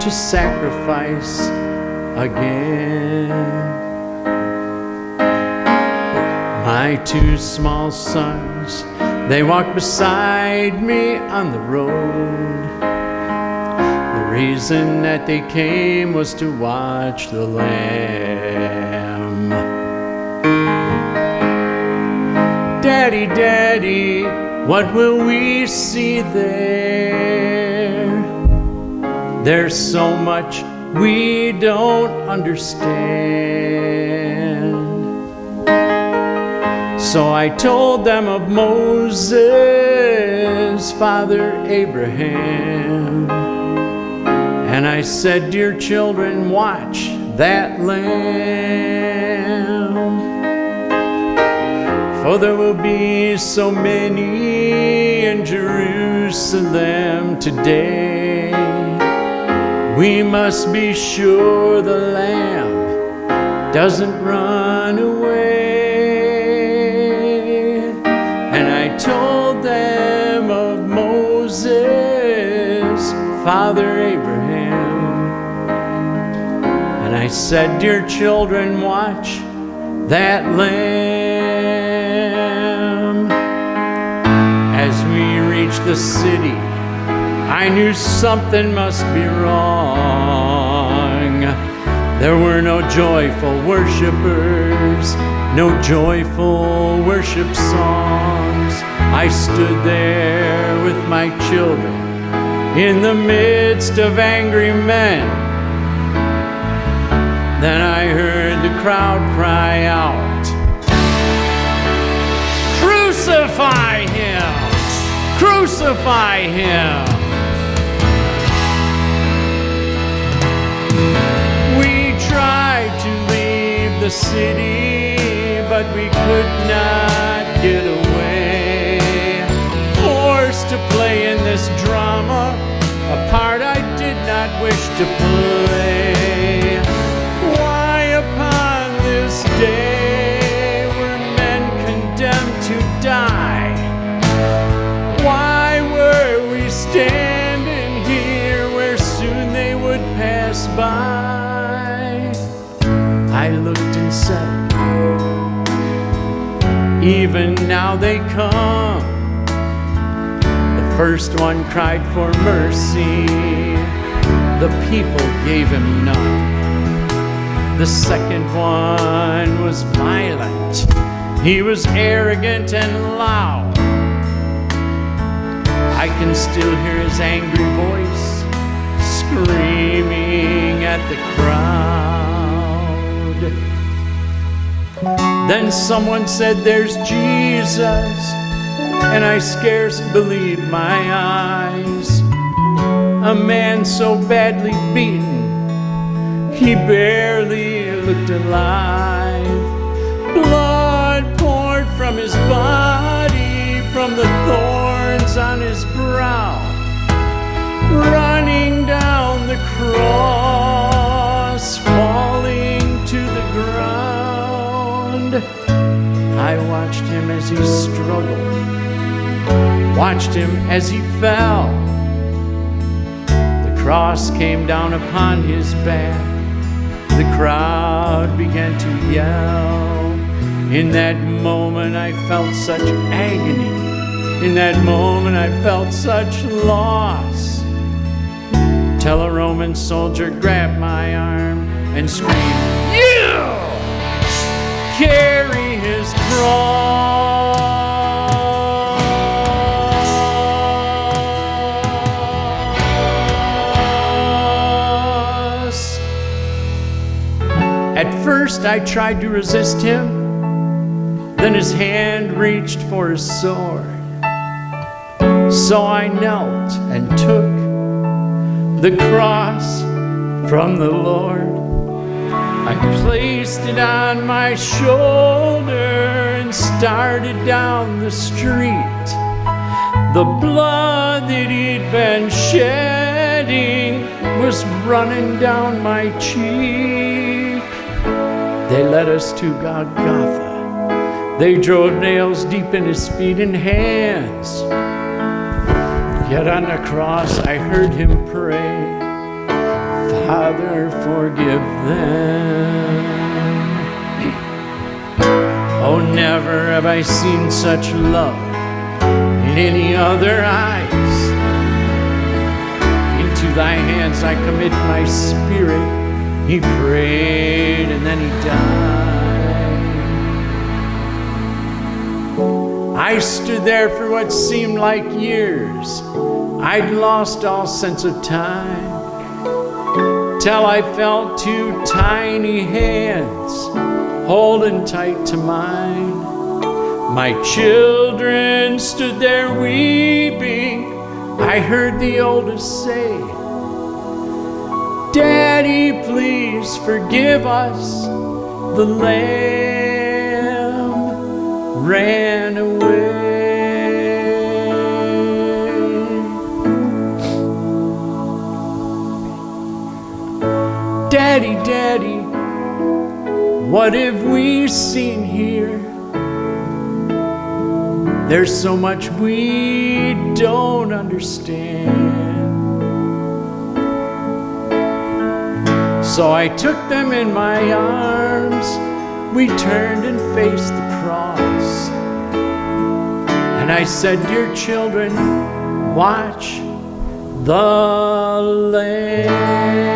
to sacrifice again. My two small sons, they walked beside me on the road. The reason that they came was to watch the Lamb. Daddy, Daddy, what will we see there? There's so much we don't understand. So I told them of Moses, Father Abraham. And I said, dear children, watch that lamb. For there will be so many in Jerusalem today. We must be sure the lamb doesn't run away. And I told them of Moses, Father Abraham. And I said, dear children, watch that lamb. As we reached the city, I knew something must be wrong. There were no joyful worshipers, no joyful worship songs. I stood there with my children in the midst of angry men. Then I heard the crowd cry out, "Crucify him! Crucify him!" We tried to leave the city, but we could not get away. Forced to play in this drama, a part I did not wish to play. Why upon this day were men condemned to die? Why were we standing here where soon they would pass by? I looked and said, even now they come. The first one cried for mercy, the people gave him none. The second one was violent, he was arrogant and loud. I can still hear his angry voice screaming at the crowd. Then someone said, there's Jesus, and I scarce believed my eyes. A man so badly beaten, he barely looked alive. Blood poured from his body, from the thorns on his brow, running down the cross, falling to the ground. I watched him as he struggled, watched him as he fell. The cross came down upon his back. The crowd began to yell. In that moment I felt such agony. In that moment I felt such loss. Till a Roman soldier grabbed my arm and screamed, "You! Carry his cross." At first I tried to resist him. Then his hand reached for his sword. So I knelt and took the cross from the Lord. I placed it on my shoulder and started down the street. The blood that he'd been shedding was running down my cheek. They led us to Golgotha. They drove nails deep in his feet and hands. Yet on the cross I heard him pray, Father, forgive them. Oh, never have I seen such love in any other eyes. Into thy hands I commit my spirit. He prayed and then he died. I stood there for what seemed like years. I'd lost all sense of time, till I felt two tiny hands holding tight to mine. My children stood there weeping. I heard the oldest say, Daddy, please forgive us. The lamb ran away. Daddy, Daddy, what have we seen here? There's so much we don't understand. So I took them in my arms. We turned and faced the cross. And I said, dear children, watch the Lamb.